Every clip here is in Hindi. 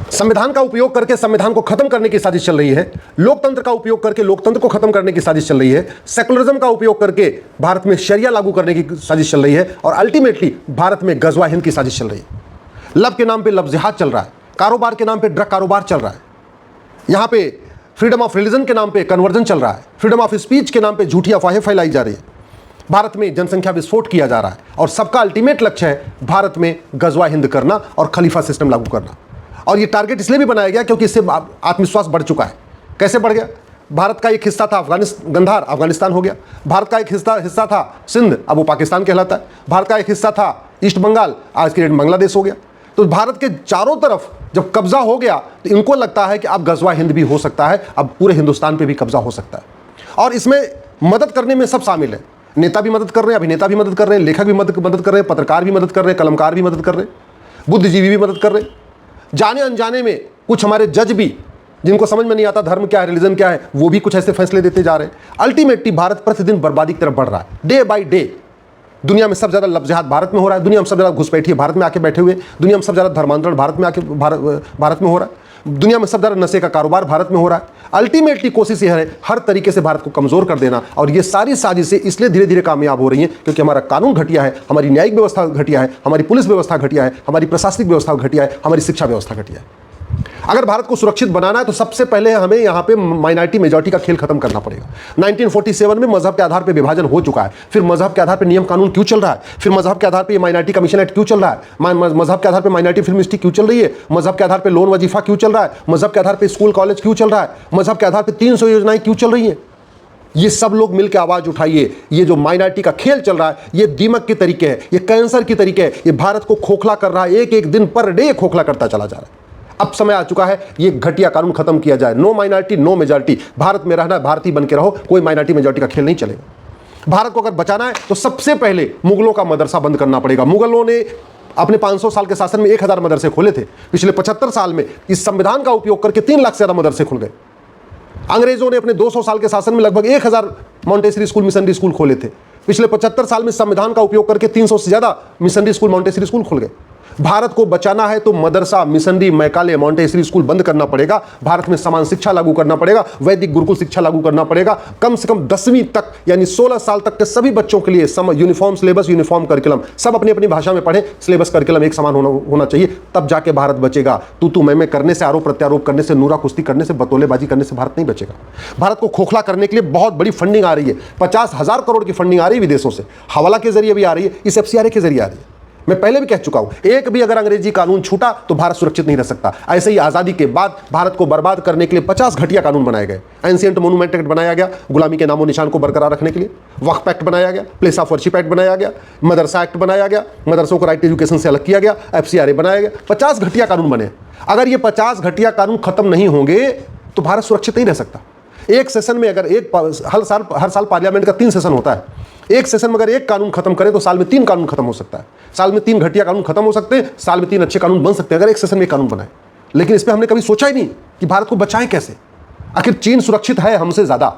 संविधान का उपयोग करके संविधान को खत्म करने की साजिश चल रही है, लोकतंत्र का उपयोग करके लोकतंत्र को खत्म करने की साजिश चल रही है, सेकुलरिज्म का उपयोग करके भारत में शरिया लागू करने की साजिश चल रही है और अल्टीमेटली भारत में गजवा हिंद की साजिश चल रही है। लव के नाम पे लव जिहाद चल रहा है, कारोबार के नाम पे ड्रग कारोबार चल रहा है, यहाँ पे फ्रीडम ऑफ रिलीजन के नाम पे कन्वर्जन चल रहा है, फ्रीडम ऑफ स्पीच के नाम पे झूठी अफवाहें फैलाई जा रही है, भारत में जनसंख्या विस्फोट किया जा रहा है और सबका अल्टीमेट लक्ष्य है भारत में गजवा हिंद करना और खलीफा सिस्टम लागू करना। और ये टारगेट इसलिए भी बनाया गया क्योंकि इससे आत्मविश्वास बढ़ चुका है। कैसे बढ़ गया? भारत का एक हिस्सा था गंधार, अफगानिस्तान हो गया। भारत का एक हिस्सा था सिंध, अब वो पाकिस्तान कहलाता है। भारत का एक हिस्सा था ईस्ट बंगाल, आज के डेट में बांग्लादेश हो गया। तो भारत के चारों तरफ जब कब्जा हो गया तो इनको लगता है कि अब गजवा हिंद भी हो सकता है, अब पूरे हिंदुस्तान पे भी कब्जा हो सकता है। और इसमें मदद करने में सब शामिल है, नेता भी मदद कर रहे हैं, अभिनेता भी मदद कर रहे हैं, लेखक भी मदद कर रहे हैं, पत्रकार भी मदद कर रहे हैं, कलमकार भी मदद कर रहे हैं, बुद्धिजीवी भी मदद कर रहे हैं। जाने अनजाने में कुछ हमारे जज भी, जिनको समझ में नहीं आता धर्म क्या है, रिलीजन क्या है, वो भी कुछ ऐसे फैसले देते जा रहे हैं। अल्टीमेटली भारत प्रतिदिन बर्बादी की तरफ बढ़ रहा है, डे बाय डे। दुनिया में सबसे ज़्यादा लव जिहाद भारत में हो रहा है, दुनिया में सबसे ज़्यादा घुसपैठिए भारत में आके बैठे हुए, दुनिया में सबसे ज़्यादा धर्मांतरण भारत में हो रहा है, दुनिया में सबसे ज़्यादा नशे का कारोबार भारत में हो रहा है। अल्टीमेटली कोशिश यह है हर तरीके से भारत को कमज़ोर कर देना, और ये सारी साजिशें इसलिए धीरे धीरे कामयाब हो रही हैं क्योंकि हमारा कानून घटिया है, हमारी न्यायिक व्यवस्था घटिया है, हमारी पुलिस व्यवस्था घटिया है, हमारी प्रशासनिक व्यवस्था घटिया है, हमारी शिक्षा व्यवस्था घटिया है। अगर भारत को सुरक्षित बनाना है तो सबसे पहले हमें यहाँ पे माइनॉरिटी मेजॉरिटी का खेल खत्म करना पड़ेगा। 1947 में मजहब के आधार पे विभाजन हो चुका है, फिर मजहब के आधार पे नियम कानून क्यों चल रहा है, फिर मजहब के आधार पे माइनॉरिटी कमीशन एक्ट क्यों चल रहा है, मजहब के आधार पे माइनॉरिटी फिल्म इंडस्ट्री क्यों चल रही है, मजहब के आधार पे लोन वजीफा क्यों चल रहा है, मजहब के आधार पे स्कूल कॉलेज क्यों चल रहा है, मजहब के आधार पे 300 योजनाएं क्यों चल रही हैं। ये सब लोग मिलकर आवाज उठाइए। ये जो माइनॉरिटी का खेल चल रहा है ये दीमक के तरीके है, ये कैंसर के तरीके है, ये भारत को खोखला कर रहा है, एक एक दिन पर डे खोखला करता चला जा रहा है। अब समय आ चुका है ये घटिया कानून खत्म किया जाए। No minority no majority, Bharat में रहना, भारतीय बन के रहो, कोई माइनॉरिटी मेजॉरिटी का खेल नहीं चलेगा। भारत को अगर बचाना है तो सबसे पहले मुगलों का मदरसा बंद करना पड़ेगा। मुगलों ने अपने 500 साल के शासन में 1000 मदरसे खोले थे, पिछले 75 साल में इस संविधान का उपयोग करके 3 लाख से ज्यादा मदरसे खुल गए। अंग्रेजों ने अपने 200 साल के शासन में लगभग 1000 मॉन्टेसरी स्कूल, मिशनरी स्कूल खोले थे। पिछले 75 साल में संविधान का उपयोग करके 300 से ज्यादा मिशनरी स्कूल, मॉन्टेसरी स्कूल खुल गए। भारत को बचाना है तो मदरसा, मिशनरी, मैकाले, मॉन्टेसरी स्कूल बंद करना पड़ेगा। भारत में समान शिक्षा लागू करना पड़ेगा, वैदिक गुरुकुल शिक्षा लागू करना पड़ेगा। कम से कम 10वीं तक यानी 16 साल तक के सभी बच्चों के लिए यूनिफॉर्म सिलेबस, यूनिफॉर्म करिकुलम, सब अपनी अपनी भाषा में पढ़ें। सिलेबस करिकुलम एक समान होना चाहिए, तब जाके भारत बचेगा। तू मैं करने से, आरोप प्रत्यारोप करने से, नूरा कुश्ती करने से, बतौलेबाजी करने से भारत नहीं बचेगा। भारत को खोखला करने के लिए बहुत बड़ी फंडिंग आ रही है, 50,000 करोड़ की फंडिंग आ रही है विदेशों से, हवाला के जरिए भी आ रही है, इस FCRA के जरिए आ रही है। मैं पहले भी कह चुका हूं, एक भी अगर अंग्रेजी कानून छूटा तो भारत सुरक्षित नहीं रह सकता। ऐसे ही आजादी के बाद भारत को बर्बाद करने के लिए 50 घटिया कानून बनाए गए। एंशिएंट मोन्यूमेंट एक्ट बनाया गया गुलामी के नामो निशान को बरकरार रखने के लिए, वक्फ एक्ट बनाया गया, प्लेस ऑफ वर्शिप एक्ट बनाया गया, मदरसा एक्ट बनाया गया, मदरसों को राइट टू एजुकेशन से अलग किया गया, FCRA बनाया गया। 50 घटिया कानून बने। अगर ये 50 घटिया कानून खत्म नहीं होंगे तो भारत सुरक्षित नहीं रह सकता। एक सेशन में अगर हर साल पार्लियामेंट का 3 सेशन होता है, एक सेशन में अगर एक कानून खत्म करें तो साल में 3 कानून खत्म हो सकता है। साल में 3 घटिया कानून खत्म हो सकते हैं, साल में 3 अच्छे कानून बन सकते हैं अगर एक सेशन में एक कानून बनाए। लेकिन इस पर हमने कभी सोचा ही नहीं कि भारत को बचाएं कैसे। आखिर चीन सुरक्षित है हमसे ज्यादा,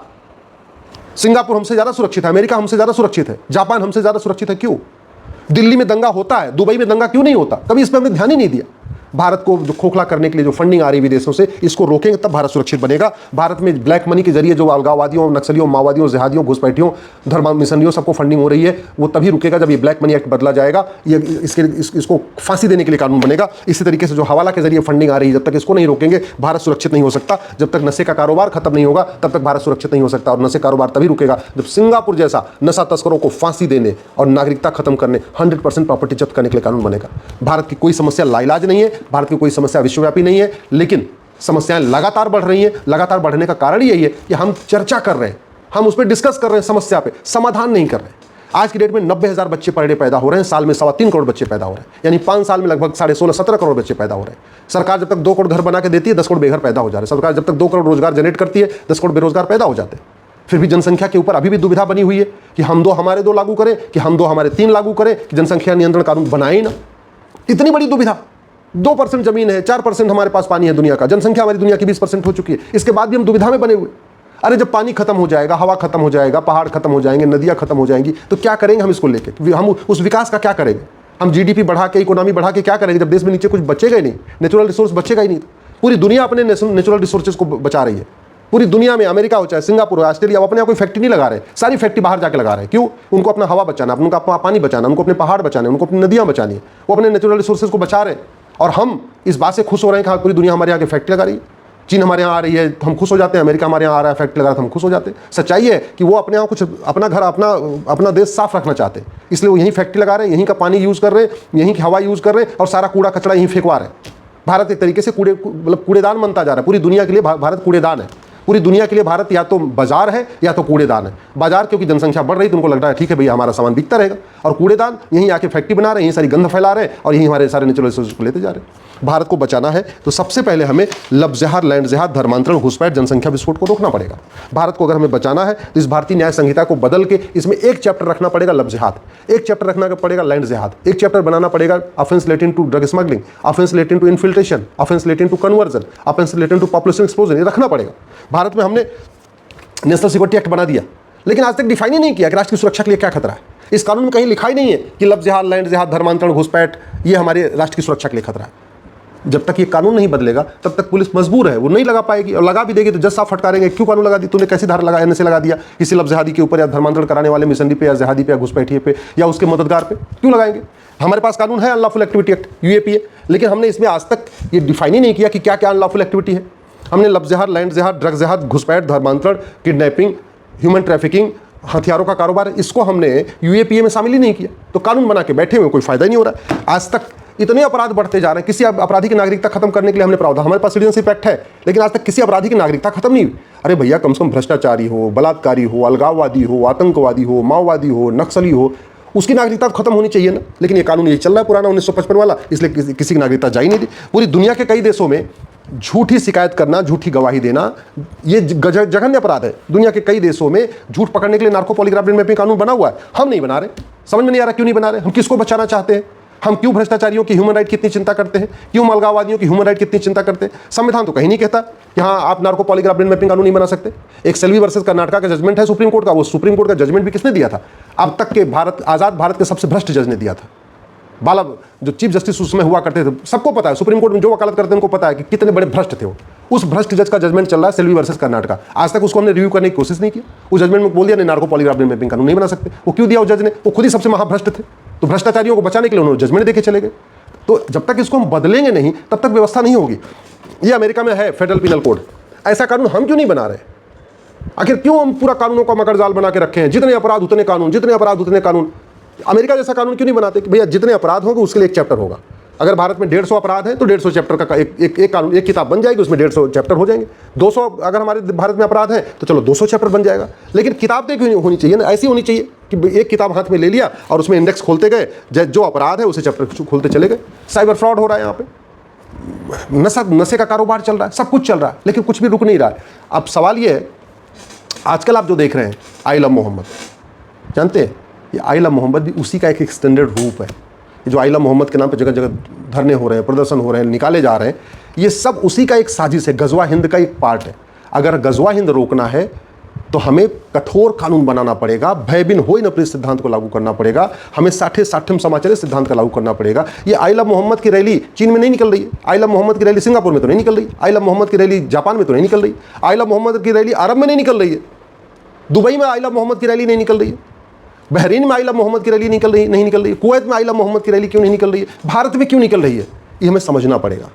सिंगापुर हमसे ज्यादा सुरक्षित है, अमेरिका हमसे ज्यादा सुरक्षित है, जापान हमसे ज्यादा सुरक्षित है। क्यों? दिल्ली में दंगा होता है, दुबई में दंगा क्यों नहीं होता? कभी इस पर हमने ध्यान ही नहीं दिया। भारत को जो खोखला करने के लिए जो फंडिंग आ रही है विदेशों से, इसको रोकेंगे तब भारत सुरक्षित बनेगा। भारत में ब्लैक मनी के जरिए जो अलगाववादियों, नक्सलियों, माओवादियों, जिहादियों, घुसपैठियों, धर्म मिशनरियों सबको फंडिंग हो रही है, वो तभी रुकेगा जब ये ब्लैक मनी एक्ट बदला जाएगा। ये इसको फांसी देने के लिए कानून बनेगा। इसी तरीके से जो हवाला के जरिए फंडिंग आ रही है, जब तक इसको नहीं रोकेंगे भारत सुरक्षित नहीं हो सकता। जब तक नशे का कारोबार खत्म नहीं होगा तब तक भारत सुरक्षित नहीं हो सकता। और नशे कारोबार तभी रुकेगा जब सिंगापुर जैसा नशा तस्करों को फांसी देने और नागरिकता खत्म करने, 100% प्रॉपर्टी जब्त करने के लिए कानून बनेगा। भारत की कोई समस्या लाइलाज नहीं है, भारत की कोई समस्या विश्वव्यापी नहीं है, लेकिन समस्याएं लगातार बढ़ रही हैं। लगातार बढ़ने का कारण यही है कि हम चर्चा कर रहे हैं, हम उस पर डिस्कस कर रहे हैं, समस्या पे समाधान नहीं कर रहे हैं। आज की डेट में 90,000 बच्चे पर डे पैदा हो रहे हैं, साल में 3.25 करोड़ बच्चे पैदा हो रहे हैं, यानी 5 साल में लगभग 16.5-17 करोड़ बच्चे पैदा हो रहे हैं। सरकार जब तक 2 करोड़ घर बना के देती है, 10 करोड़ बेघर पैदा हो जा रहे हैं। सरकार जब तक 2 करोड़ रोजगार जनरेट करती है, 10 करोड़ बेरोजगार पैदा हो जाते हैं। फिर भी जनसंख्या के ऊपर अभी भी दुविधा बनी हुई है कि हम 2 हमारे 2 लागू करें कि हम 2 हमारे 3 लागू करें, कि जनसंख्या नियंत्रण कानून बनाए ही ना। इतनी बड़ी दुविधा। 2% जमीन है, 4% हमारे पास पानी है दुनिया का, जनसंख्या हमारी दुनिया की 20% हो चुकी है। इसके बाद भी हम दुविधा में बने हुए। अरे जब पानी खत्म हो जाएगा, हवा खत्म हो जाएगा, पहाड़ खत्म हो जाएंगे, नदियां खत्म हो जाएंगी, तो क्या करेंगे हम इसको लेके? हम उस विकास का क्या करेंगे? हम GDP बढ़ा के, इकोनॉमी बढ़ा के क्या करेंगे जब देश में नीचे कुछ बचेगा ही नहीं, नेचुरल रिसोर्स बचेगा ही नहीं। पूरी दुनिया अपने नेचुरल रिसोर्सेज को बचा रही है। पूरी दुनिया में अमेरिका हो चाहे सिंगापुर हो ऑस्ट्रेलिया, वो अपने आप कोई फैक्ट्री नहीं लगा रहे, सारी फैक्ट्री बाहर जाके लगा रहे हैं। क्यों? उनको अपना हवा बचाना, उनको अपना पानी बचाना, उनको अपने पहाड़ बचाने, उनको अपनी नदियां बचानी है, वो अपने नेचुरल रिसोर्सेज को बचा रहे हैं। और हम इस बात से खुश हो रहे हैं कि हाँ पूरी दुनिया हमारे यहाँ की फैक्ट्री लगा रही है। चीन हमारे यहाँ आ रही है तो हम खुश हो जाते हैं, अमेरिका हमारे यहाँ आ रहा है फैक्ट्री लगा रहा है तो हम खुश हो जाते हैं। सच्चाई है कि वो अपने यहाँ कुछ अपना घर अपना देश साफ रखना चाहते हैं, इसलिए वो यहीं फैक्ट्री लगा रहे हैं, यहीं का पानी यूज़ कर रहे हैं, यहीं की हवा यूज़ कर रहे हैं और सारा कूड़ा कचरा यहीं फेंकवा रहे हैं। भारत एक तरीके से कूड़ेदान बनता जा रहा है। पूरी दुनिया के लिए भारत कूड़ेदान है। पूरी दुनिया के लिए भारत या तो बाजार है या तो कूड़ेदान है। बाजार क्योंकि जनसंख्या बढ़ रही तो उनको लग रहा है ठीक है भैया हमारा सामान बिकता रहेगा, और कूड़ेदान यहीं आके फैक्ट्री बना रहे हैं, यहीं सारी गंध फैला रहे हैं और यहीं हमारे सारे नेचुरल रिसोर्सेज को लेते जा रहे हैं। भारत को बचाना है तो सबसे पहले हमें लब जिहाद, लैंड जिहाद, धर्मांतरण, घुसपैठ, जनसंख्या विस्फोट को रोकना पड़ेगा। भारत को अगर हमें बचाना है तो इस भारतीय न्याय संहिता को बदल के इसमें एक चैप्टर रखना पड़ेगा लब जिहाद, एक चैप्टर रखना पड़ेगा लैंड जिहाद, एक चैप्टर बनाना पड़ेगा offence relating to drug smuggling, offence relating to infiltration, offence relating to conversion, offence relating to population explosion, ये रखना पड़ेगा। भारत में हमने नेशनल सिक्योरिटी एक्ट बना दिया, लेकिन आज तक डिफाइन ही नहीं किया कि राष्ट्र की सुरक्षा के लिए क्या खतरा है। इस कानून में कहीं लिखा ही नहीं है कि लब जिहाद, लैंड जिहाद, धर्मांतरण, घुसपैठ ये हमारे राष्ट्र की सुरक्षा के लिए खतरा है। जब तक ये कानून नहीं बदलेगा तब तक पुलिस मजबूर है, वो नहीं लगा पाएगी, और लगा भी देगी तो जज साहब फटकारेंगे क्यों कानून लगा दी, तूने कैसी धारा लगा, एनएसए लगा दिया किसी लब जिहादी के ऊपर या धर्मांतरण कराने वाले मिशनरी पे या जिहादी पे या घुसपैठिए पे या उसके मददगार पे क्यों लगाएंगे। हमारे पास कानून है अनलॉफुल एक्टिविटी एक्ट यूएपीए, लेकिन हमने इसमें आज तक ये डिफाइन ही नहीं किया कि क्या क्या अनलॉफुल एक्टिविटी है। हमने लब जिहाद, लैंड जिहाद, ड्रग जिहाद, घुसपैठ, धर्मांतरण, किडनैपिंग, ह्यूमन ट्रैफिकिंग, हथियारों का कारोबार, इसको हमने यूएपीए में शामिल ही नहीं किया। तो कानून बना के बैठे हुए कोई फायदा ही नहीं हो रहा है। आज तक इतने अपराध बढ़ते जा रहे हैं, किसी अपराधी की नागरिकता खत्म करने के लिए हमने प्रावधान, हमारे पास सिटीजनशिप एक्ट है, लेकिन आज तक किसी अपराधी की नागरिकता खत्म नहीं हुई। अरे भैया कम से कम भ्रष्टाचारी हो, बलात्कारी हो, अलगाववादी हो, आतंकवादी हो, माओवादी हो, नक्सली हो, उसकी नागरिकता खत्म होनी चाहिए ना। लेकिन ये कानून यही चल रहा है पुराना 1955 वाला, इसलिए किसी की नागरिकता जा ही नहीं दी। पूरी दुनिया के कई देशों में झूठी शिकायत करना, झूठी गवाही देना ये जघन्य अपराध है। दुनिया के कई देशों में झूठ पकड़ने के लिए नार्को पॉलीग्राफ मैपिंग कानून बना हुआ है, हम नहीं बना रहे। समझ में नहीं आ रहा क्यों नहीं बना रहे, हम किसको बचाना चाहते हैं, हम क्यों भ्रष्टाचारियों की ह्यूमन राइट की इतनी चिंता करते हैं, क्यों अलगाववादियों की ह्यूमन राइट की इतनी चिंता करते हैं। संविधान तो कहीं नहीं कहता कि हाँ आप नार्को पॉलीग्राफ ब्रेन मैपिंग कानून नहीं बना सकते। एक सेल्वी वर्सेस कर्नाटका का जजमेंट है सुप्रीम कोर्ट का, वो सुप्रीम कोर्ट का जजमेंट भी किसने दिया था, अब तक के आज़ाद भारत के सबसे भ्रष्ट जज ने दिया था। बाला जो चीफ जस्टिस उसमें हुआ करते थे, सबको पता है सुप्रीम कोर्ट में जो वकालत करते हैं उनको पता है कि कितने बड़े भ्रष्ट थे वो। उस भ्रष्ट जज का जजमेंट चल रहा है सेल्वी वर्सेस कर्नाटका, आज तक उसको हमने रिव्यू करने की कोशिश नहीं की। उस जजमेंट में बोल दिया नहीं नार्को पॉलीग्राफ ब्रेन मैपिंग कानून नहीं बना सकते। वो क्यों दिया उस जज ने, वो खुद ही सबसे महाभ्रष्ट थे, तो भ्रष्टाचारियों को बचाने के लिए उन्होंने जजमेंट देके चले गए। तो जब तक इसको हम बदलेंगे नहीं तब तक व्यवस्था नहीं होगी। ये अमेरिका में है फेडरल पिनल कोड, ऐसा कानून हम क्यों नहीं बना रहे। आखिर क्यों हम पूरा कानूनों का मकड़जाल बना के रखे हैं, जितने अपराध उतने कानून, जितने अपराध उतने कानून। अमेरिका जैसा कानून क्यों नहीं बनाते कि भैया जितने अपराध होंगे उसके लिए एक चैप्टर होगा। अगर भारत में 150 अपराध है तो 150 चैप्टर का एक कानून, एक किताब बन जाएगी, उसमें 150 चैप्टर हो जाएंगे। 200 अगर हमारे भारत में अपराध है तो चलो 200 चैप्टर बन जाएगा। लेकिन किताब तो क्यों होनी चाहिए ना, ऐसी होनी चाहिए कि एक किताब हाथ में ले लिया और उसमें इंडेक्स खोलते गए, जो अपराध है उसे चैप्टर खोलते चले गए। साइबर फ्रॉड हो रहा है यहाँ पे, नशे का कारोबार चल रहा है, सब कुछ चल रहा है, लेकिन कुछ भी रुक नहीं रहा है। अब सवाल ये है, आजकल आप जो देख रहे हैं आई लव मोहम्मद, जानते हैं ये आई लव मोहम्मद भी उसी का एक एक्सटेंडेड रूप है। ये जो आई लव मोहम्मद के नाम पे जगह जगह धरने हो रहे हैं, प्रदर्शन हो रहे हैं, निकाले जा रहे हैं, ये सब उसी का एक साजिश है, गजवा हिंद का एक पार्ट है। अगर गजवा हिंद रोकना है तो हमें कठोर कानून बनाना पड़ेगा, भय बिन होई न प्रिय सिद्धांत को लागू करना पड़ेगा, हमें साठे साठम समाचार सिद्धांत का लागू करना पड़ेगा। ये आई लव मोहम्मद की रैली चीन में नहीं निकल रही है, आई लव मोहम्मद की रैली सिंगापुर में तो नहीं निकल रही, आई लव मोहम्मद की रैली जापान में तो नहीं निकल रही, आई लव मोहम्मद की रैली अरब में नहीं निकल रही है, दुबई में आई लव मोहम्मद की रैली नहीं निकल रही है, बहरीन में आई लव मोहम्मद की रैली नहीं निकल रही है, कुवैत में आई लव मोहम्मद की रैली क्यों नहीं निकल रही है, भारत में क्यों निकल रही है, ये हमें समझना पड़ेगा।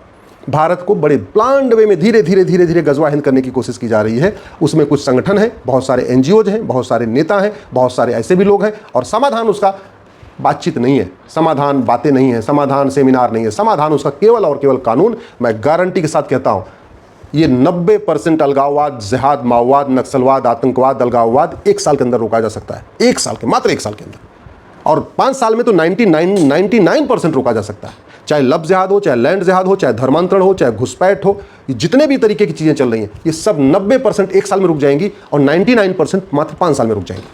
भारत को बड़े प्लान्ड वे में धीरे धीरे गजवा हिंद करने की कोशिश की जा रही है। उसमें कुछ संगठन है, बहुत सारे एनजीओज हैं, बहुत सारे नेता हैं, बहुत सारे ऐसे भी लोग हैं, और समाधान उसका बातचीत नहीं है, समाधान बातें नहीं है, समाधान सेमिनार नहीं है, समाधान उसका केवल और केवल कानून। मैं गारंटी के साथ कहता हूँ ये 90% अलगाववाद, जिहाद, माओवाद, नक्सलवाद, आतंकवाद, अलगाववाद 1 साल के अंदर रोका जा सकता है, 1 साल के, मात्र 1 साल के अंदर, और 5 साल में तो 99% रोका जा सकता है। चाहे लब जिहाद हो, चाहे लैंड जिहाद हो, चाहे धर्मांतरण हो, चाहे घुसपैठ हो, ये जितने भी तरीके की चीज़ें चल रही हैं ये सब 90% 1 साल में रुक जाएंगी और 99% मात्र 5 साल में रुक जाएंगी।